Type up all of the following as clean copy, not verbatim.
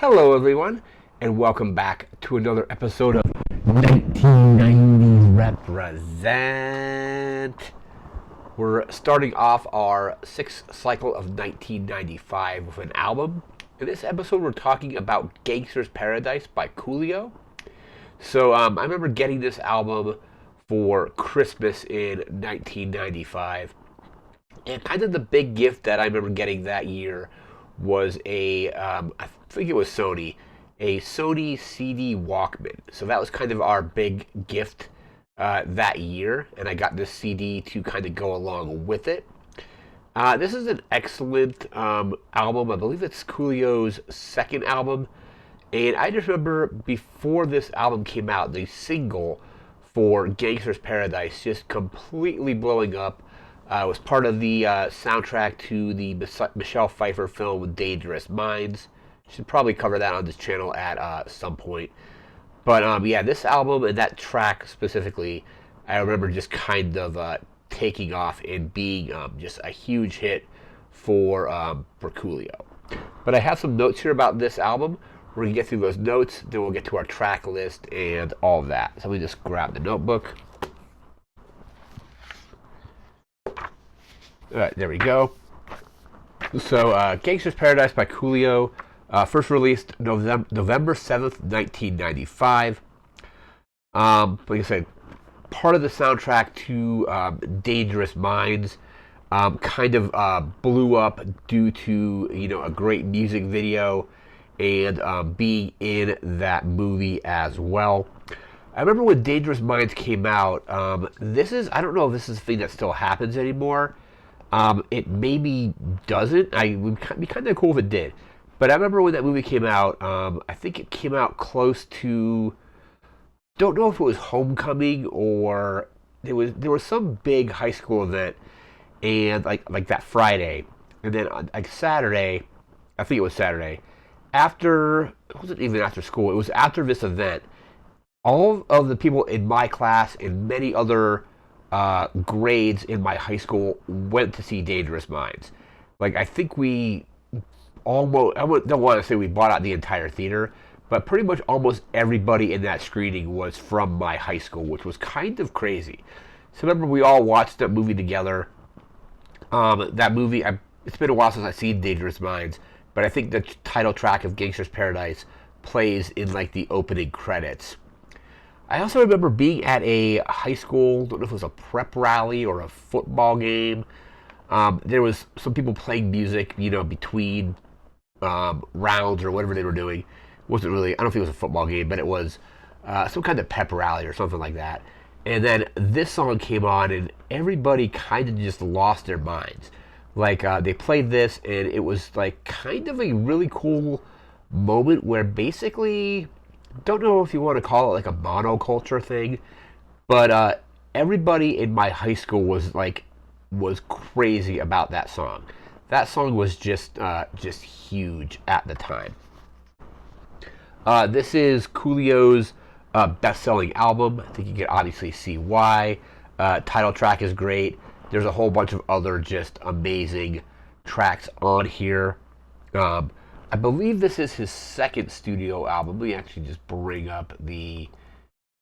Hello, everyone, and welcome back to another episode of 1990's Represent. We're starting off our sixth cycle of 1995 with an album. In this episode, we're talking about Gangsta's Paradise by Coolio. So, I remember getting this album for Christmas in 1995. And kind of the big gift that I remember getting that year was I think it was a Sony CD Walkman. So that was kind of our big gift that year, and I got this CD to kind of go along with it. This is an excellent album. I believe it's Coolio's second album, and I just remember before this album came out, the single for Gangsta's Paradise just completely blowing up. It was part of the soundtrack to the Michelle Pfeiffer film Dangerous Minds. Should probably cover that on this channel at some point. But yeah, this album and that track specifically, I remember just kind of taking off and being just a huge hit for Coolio. But I have some notes here about this album. We're going to get through those notes, then we'll get to our track list and all of that. So let me just grab the notebook. Alright, there we go. So, Gangsta's Paradise by Coolio, first released November 7th, 1995. Like I said, part of the soundtrack to Dangerous Minds, kind of blew up due to, a great music video and being in that movie as well. I remember when Dangerous Minds came out, I don't know if this is a thing that still happens anymore. It maybe doesn't. It would be kind of cool if it did. But I remember when that movie came out, I think it came out close to, don't know if it was Homecoming or there was some big high school event, and like that Friday, and then like Saturday, I think it was Saturday, it wasn't even after school, it was after this event, all of the people in my class and many other grades in my high school went to see Dangerous Minds. Like, I think we almost, don't want to say we bought out the entire theater, but pretty much almost everybody in that screening was from my high school, which was kind of crazy. So remember, we all watched that movie together. That movie, it's been a while since I've seen Dangerous Minds, but I think the title track of Gangsta's Paradise plays in like the opening credits. I also remember being at a high school, don't know if it was a prep rally or a football game. There was some people playing music, between rounds or whatever they were doing. It wasn't really, I don't think it was a football game, but it was some kind of pep rally or something like that. And then this song came on and everybody kind of just lost their minds. Like, they played this and it was like kind of a really cool moment where basically, don't know if you want to call it like a monoculture thing, but everybody in my high school was crazy about that song. That song was just huge at the time. This is Coolio's best-selling album. I think you can obviously see why. Title track is great. There's a whole bunch of other just amazing tracks on here. I believe this is his second studio album. Let me actually just bring up the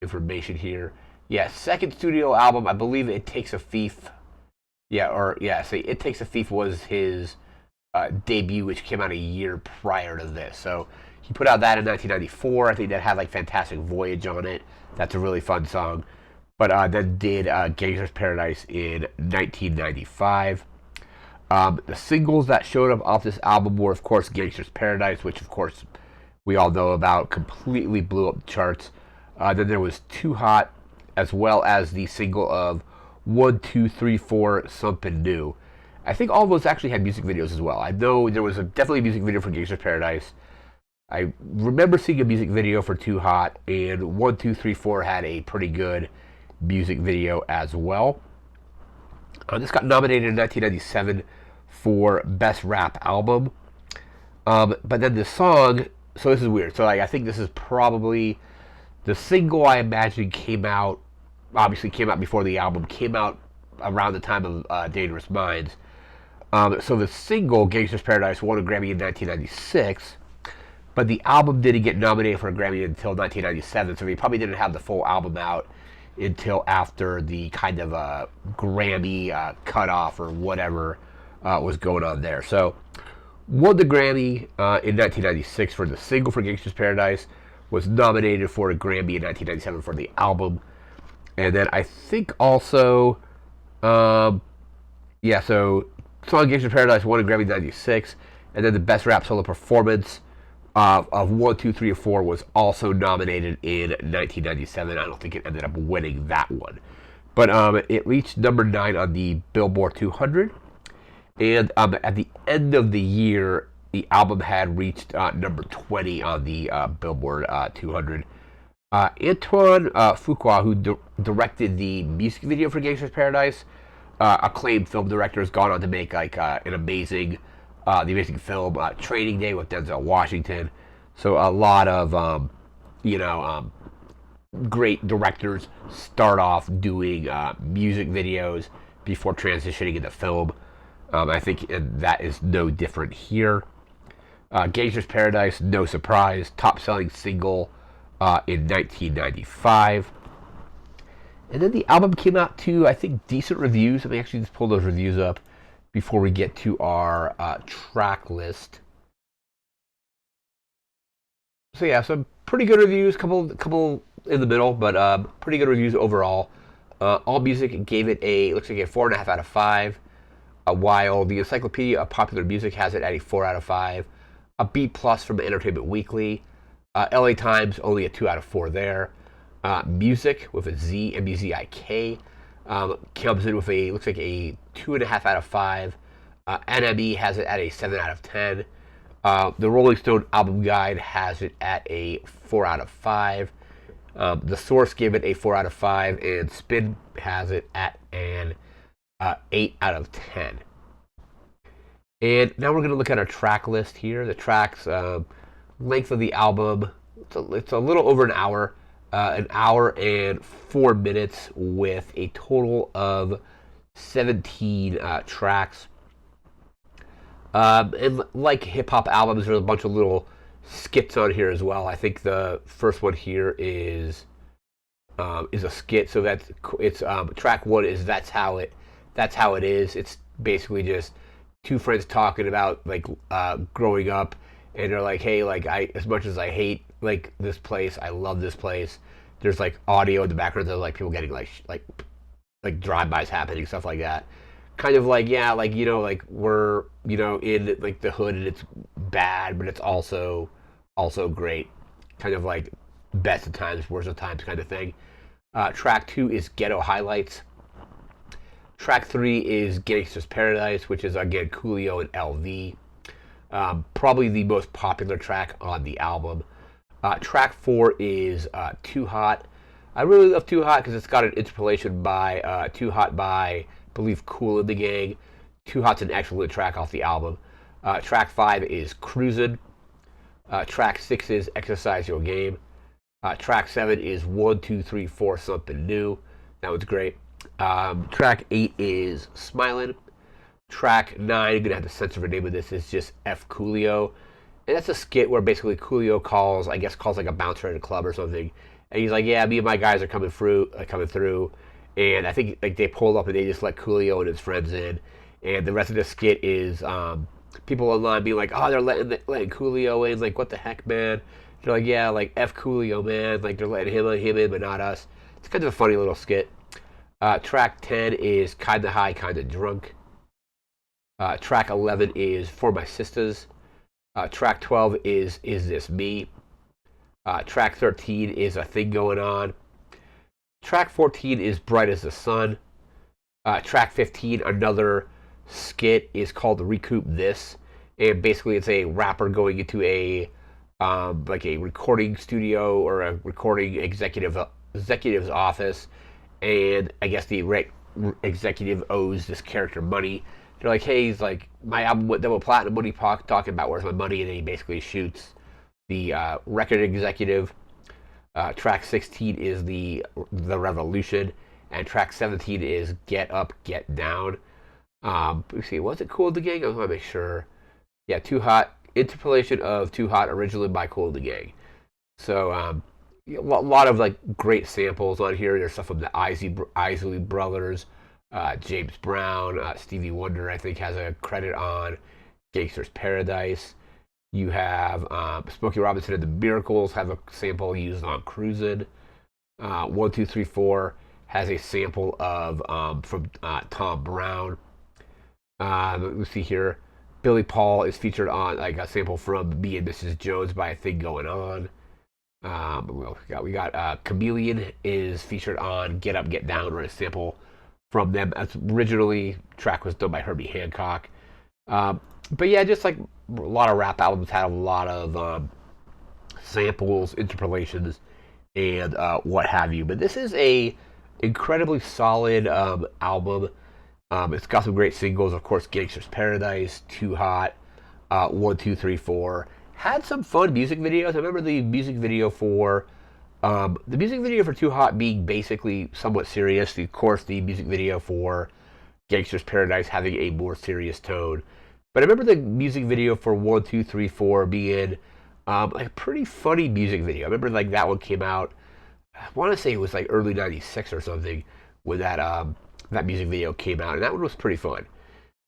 information here. Yeah, second studio album. I believe It Takes a Thief. It Takes a Thief was his debut, which came out a year prior to this. So he put out that in 1994. I think that had like Fantastic Voyage on it. That's a really fun song. But then did Gangsta's Paradise in 1995. The singles that showed up off this album were, of course, Gangsta's Paradise, which, of course, we all know about, completely blew up the charts. Then there was Too Hot, as well as the single of 1, 2, 3, 4, Something New. I think all of those actually had music videos as well. I know there was definitely a music video for Gangsta's Paradise. I remember seeing a music video for Too Hot, and 1, 2, 3, 4 had a pretty good music video as well. This got nominated in 1997 for Best Rap Album. But then the song, so this is weird. So I think this is probably the single, I imagine, obviously came out before the album, came out around the time of Dangerous Minds. So the single, Gangsta's Paradise, won a Grammy in 1996. but the album didn't get nominated for a Grammy until 1997, so he probably didn't have the full album out until after the kind of Grammy cutoff or whatever was going on there. So, won the Grammy in 1996 for the single for Gangsta's Paradise, was nominated for a Grammy in 1997 for the album, and then I think also, so song Gangsta's Paradise won a Grammy in 96, and then the Best Rap Solo Performance of 1, 2, 3, or 4 was also nominated in 1997. I don't think it ended up winning that one. But it reached number 9 on the Billboard 200. And at the end of the year, the album had reached number 20 on the Billboard 200. Antoine Fuqua, who directed the music video for Gangsta's Paradise, acclaimed film director, has gone on to make like the amazing film Training Day with Denzel Washington. So a lot of great directors start off doing music videos before transitioning into film. I think that is no different here. Gangsta's Paradise, no surprise, top-selling single in 1995. And then the album came out to, I think, decent reviews. Let me actually just pull those reviews up before we get to our track list. So yeah, some pretty good reviews, couple in the middle, but pretty good reviews overall. AllMusic gave it looks like a 4.5 out of 5. While the Encyclopedia of Popular Music has it at a 4 out of 5. A B plus from Entertainment Weekly. LA Times only a 2 out of 4 there. Music with a Z, M-U-Z-I-K, comes in with looks like a 2.5 out of 5. NME has it at a 7 out of 10. The Rolling Stone Album Guide has it at a 4 out of 5. The Source gave it a 4 out of 5, and Spin has it at an 8 out of 10. And now we're going to look at our track list here. The tracks, length of the album, it's a little over an hour and 4 minutes with a total of 17 tracks. And like hip-hop albums, there's a bunch of little skits on here as well. I think the first one here is a skit. So it's track 1 is That's How It Is. It's basically just two friends talking about like growing up, and they're like, hey, like as much as I hate like this place, I love this place. There's like audio in the background of like people getting like drive-bys happening, stuff like that. Kind of like, yeah, like, like we're, in like the hood and it's bad, but it's also great. Kind of like best of times, worst of times kind of thing. Track 2 is Ghetto Highlights. Track 3 is Gangsta's Paradise, which is again Coolio and LV. Probably the most popular track on the album. Track 4 is Too Hot. I really love Too Hot because it's got an interpolation by Too Hot by, I believe, Kool and the Gang. Too Hot's an excellent track off the album. Track 5 is Cruisin'. Track 6 is Exercise Your Game. Track 7 is 1, 2, 3, 4, Something New. That one's great. Track 8 is Smilin'. Track 9, I'm going to have to censor the name of this, is just F Coolio. And that's a skit where basically Coolio calls like a bouncer at a club or something. And he's like, yeah, me and my guys are coming through. And I think like they pull up and they just let Coolio and his friends in. And the rest of the skit is people online being like, oh, they're letting Coolio in. Like, what the heck, man? They're like, yeah, like F Coolio, man. Like they're letting him in, but not us. It's kind of a funny little skit. Track 10 is Kinda High, Kinda Drunk. Track 11 is For My Sisters. Track 12 is This Me? Track 13 is A Thing Going On. Track 14 is Bright as the Sun. Track 15, another skit, is called Recoup This. And basically it's a rapper going into a recording studio or a recording executive's office. And I guess the executive owes this character money. They're like, hey, he's like, my album went double platinum. What are you talking about? Where's my money? And then he basically shoots the record executive. Track 16 is the Revolution, and track 17 is Get Up, Get Down. Let's see, was it Cool the Gang? I want to make sure. Yeah, Too Hot, interpolation of Too Hot, originally by Cool and the Gang. So a lot of like great samples on here. There's stuff from the Isley Brothers, James Brown, Stevie Wonder. I think has a credit on Gangsta's Paradise. You have Smokey Robinson and the Miracles have a sample used on Cruisin'. 1234 has a sample of from Tom Brown. Let's see here. Billy Paul is featured on like a sample from Me and Mrs. Jones by A Thing Going On. We got Chameleon is featured on Get Up, Get Down, or a sample from them. As originally, track was done by Herbie Hancock. But yeah, just like a lot of rap albums had a lot of samples, interpolations, and what have you. But this is a incredibly solid album. It's got some great singles, of course, Gangsta's Paradise, Too Hot, 1234. Had some fun music videos. I remember the music video for Too Hot being basically somewhat serious. Of course, the music video for Gangsta's Paradise having a more serious tone. But I remember the music video for 1234 being like a pretty funny music video. I remember like that one came out. I want to say it was like early '96 or something when that music video came out, and that one was pretty fun.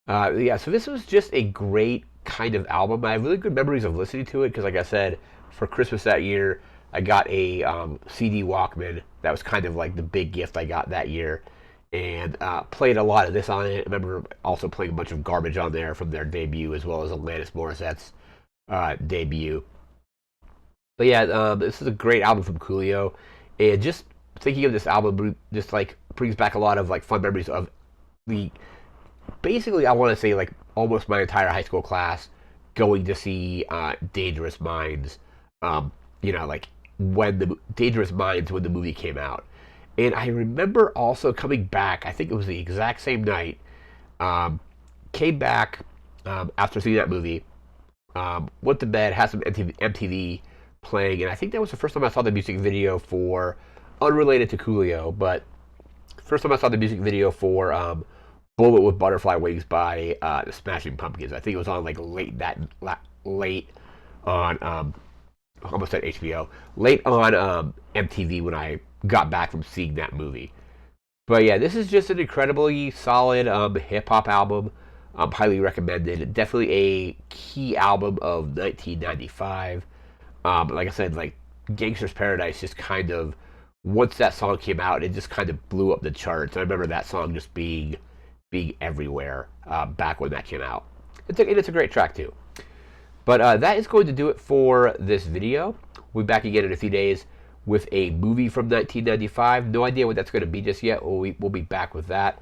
Yeah, so this was just a great kind of album. I have really good memories of listening to it because, like I said, for Christmas that year, I got a CD Walkman. That was kind of like the big gift I got that year, and played a lot of this on it. I remember also playing a bunch of garbage on there from their debut, as well as Alanis Morissette's debut. But yeah, this is a great album from Coolio, and just thinking of this album just like brings back a lot of like fun memories of the basically I want to say like almost my entire high school class going to see Dangerous Minds. Like when the Dangerous Minds when the movie came out, and I remember also coming back. I think it was the exact same night. Came back after seeing that movie. Went to bed, had some MTV playing, and I think that was the first time I saw the music video for, unrelated to Coolio, but first time I saw the music video for Bullet with Butterfly Wings by the Smashing Pumpkins. I think it was on like late on almost at HBO, late on MTV when I got back from seeing that movie. But yeah, this is just an incredibly solid hip hop album. Highly recommended. Definitely a key album of 1995. Like I said, like Gangsta's Paradise just kind of, once that song came out, it just kind of blew up the charts. I remember that song just being everywhere back when that came out. It's a great track too. But that is going to do it for this video. We'll be back again in a few days with a movie from 1995. No idea what that's going to be just yet. We'll be back with that.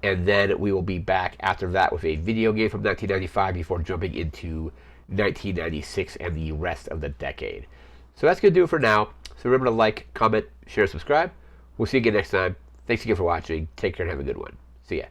And then we will be back after that with a video game from 1995 before jumping into 1996 and the rest of the decade. So that's going to do it for now. So remember to like, comment, share, subscribe. We'll see you again next time. Thanks again for watching. Take care and have a good one. See ya.